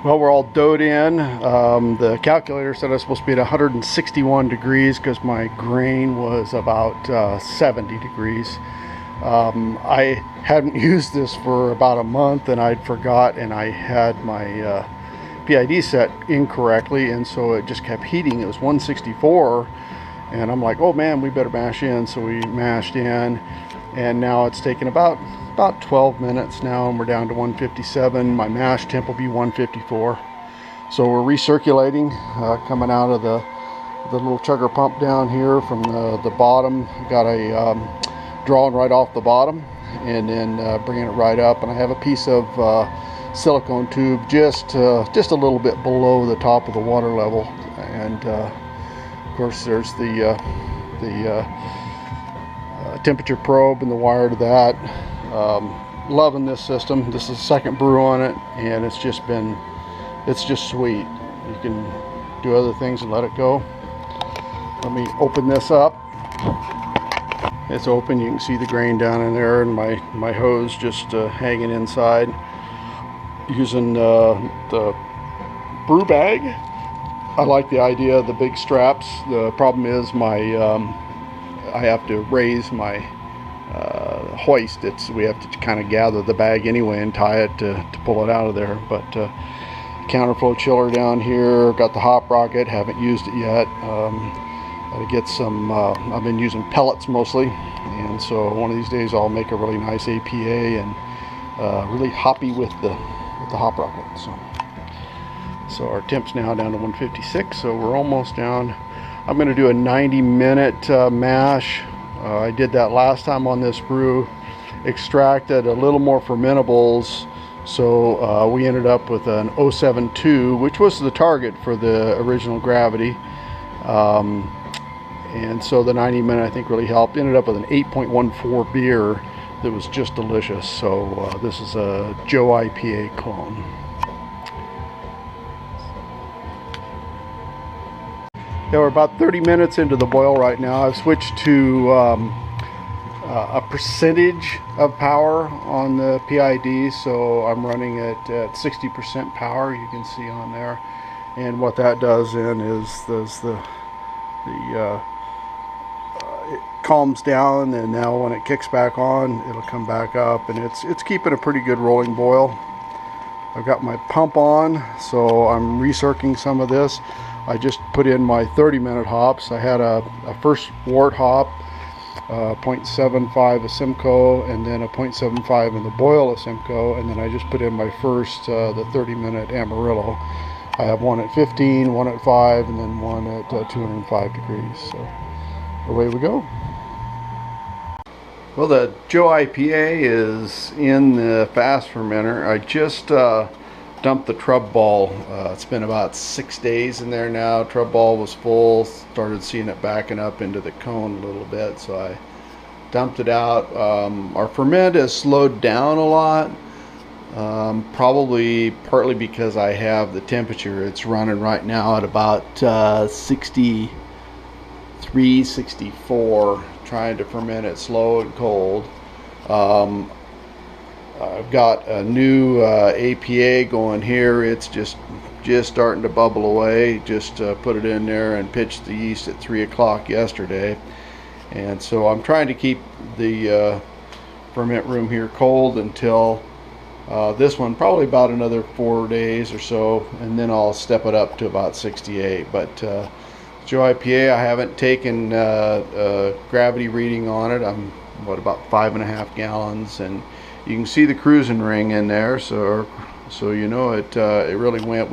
Well, we're all doughed in. The calculator said I was supposed to be at 161 degrees because my grain was about 70 degrees. I hadn't used this for about a month and I'd forgot, and I had my PID set incorrectly, and so it just kept heating. It was 164 and I'm like, oh man, we better mash in. So we mashed in, and now it's taken about 12 minutes now, and we're down to 157. My mash temp will be 154. So we're recirculating, coming out of the little chugger pump down here from the bottom. Got a drawing right off the bottom, and then bringing it right up. And I have a piece of silicone tube just a little bit below the top of the water level. And of course, there's the temperature probe and the wire to that. Loving this system. This is the second brew on it, and it's just sweet. You can do other things and let it go. Let me open this up. It's open. You can see the grain down in there, and my hose just hanging inside. Using the brew bag. I like the idea of the big straps. The problem is I have to raise my hoist. We have to kind of gather the bag anyway and tie it to pull it out of there. But counterflow chiller down here, got the hop rocket, haven't used it yet. Gotta get some, I've been using pellets mostly, and so one of these days I'll make a really nice APA and really hoppy with the hop rocket. So our temp's now down to 156, so we're almost down. I'm going to do a 90-minute mash. I did that last time on this brew, extracted a little more fermentables, so we ended up with an 072, which was the target for the original gravity. And so the 90-minute I think really helped. Ended up with an 8.14 beer that was just delicious. So this is a Joe IPA clone. Yeah, we're about 30 minutes into the boil right now. I've switched to a percentage of power on the PID, so I'm running it at 60% power. You can see on there, and what that does then is it calms down, and now when it kicks back on, it'll come back up, and it's keeping a pretty good rolling boil. I've got my pump on, so I'm recircling some of this. I just put in my 30-minute hops. I had a first wort hop, 0.75 of Simcoe, and then a 0.75 in the boil of Simcoe, and then I just put in my first, the 30-minute Amarillo. I have one at 15, one at 5, and then one at 205 degrees. So away we go. Well, the Joe IPA is in the fast fermenter. I just dumped the trub ball. It's been about 6 days in there now. Trub ball was full. Started seeing it backing up into the cone a little bit, so I dumped it out. Our ferment has slowed down a lot. Probably partly because I have the temperature. It's running right now at about 63, 64, trying to ferment it slow and cold. I've got a new APA going here. It's just starting to bubble away. Just put it in there and pitched the yeast at 3 o'clock yesterday, and so I'm trying to keep the ferment room here cold until this one, probably about another 4 days or so, and then I'll step it up to about 68. But Joe IPA, I haven't taken a gravity reading on it. I'm about 5.5 gallons, and you can see the cruising ring in there, so you know it really went.